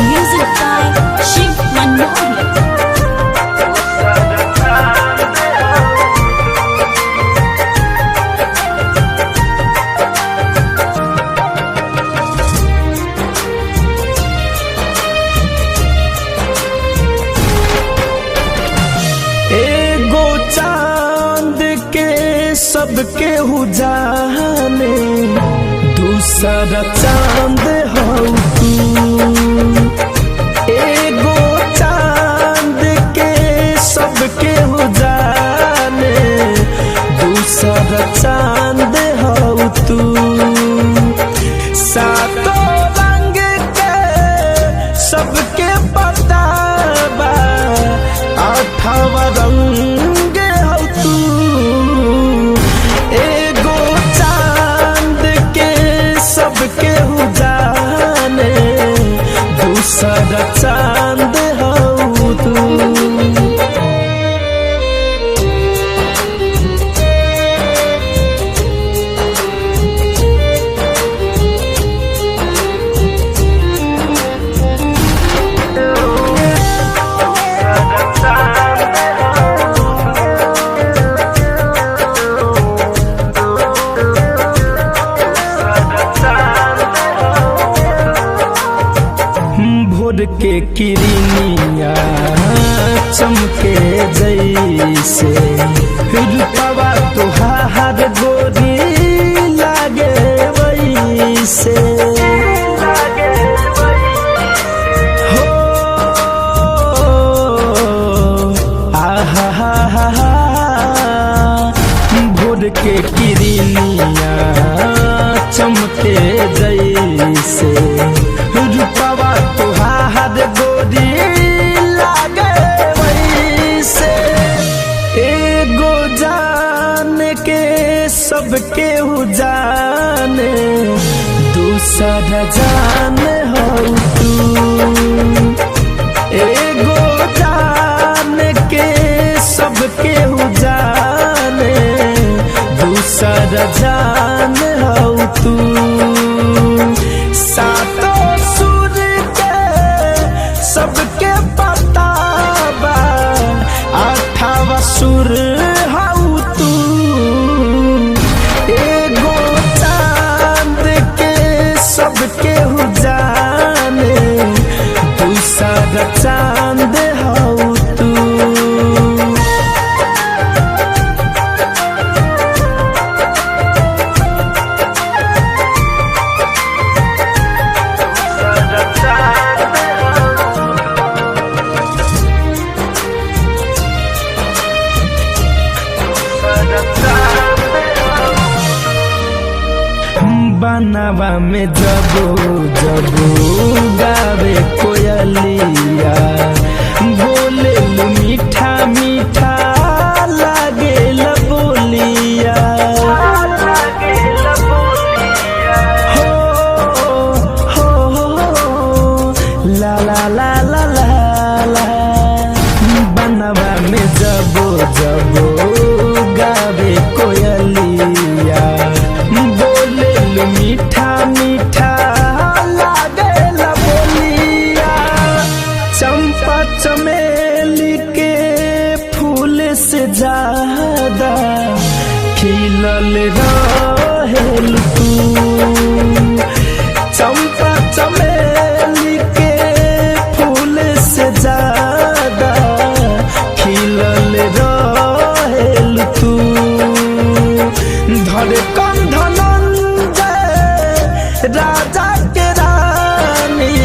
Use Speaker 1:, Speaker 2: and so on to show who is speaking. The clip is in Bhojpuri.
Speaker 1: Music by Shiv Manohar.
Speaker 2: एगो चांद के सबके जाने दूसरा चांद हो तू। एगो चांद के सबके जाने दूसरा चांद हो तू। सातों रंग के सबके पता बा आठवा रंग हो तू। एगो चांद के सबके जाने दूसरा चांद हो तू। भोर के किरनिया चमके जैसे रूपवा तुहार गोरी लागे वैसे। हो आहा हा हा हा भोर के किरनिया चमके जैसे रूपवा तुहार गोरी लागे वैसे। एगो जान के सबके जाने दूसरा जान हो तू। एगो जान के सबके जाने दूसरा जान हो तू। सातों सुर के सबके पता बा आठवा सुर हो तू। एगो चांद के सबके जाने दूसरा चांद हो तू। बनवा में जबो जबो गावे कोयलिया बोले मीठा मीठा लागे बोलिया। हो हो हो ला ला ला ला ला ला। बनवा में जबो जबो गावे कोयलिया बोले मीठा मीठा लागे बोलिया। चंपा चमेली के फूल से ज्यादा खिलल रहेल तू। चंपा चमेली के फूल से ज्यादा खिलल रहेल तू। धड़कन धनंजय राजा के रानी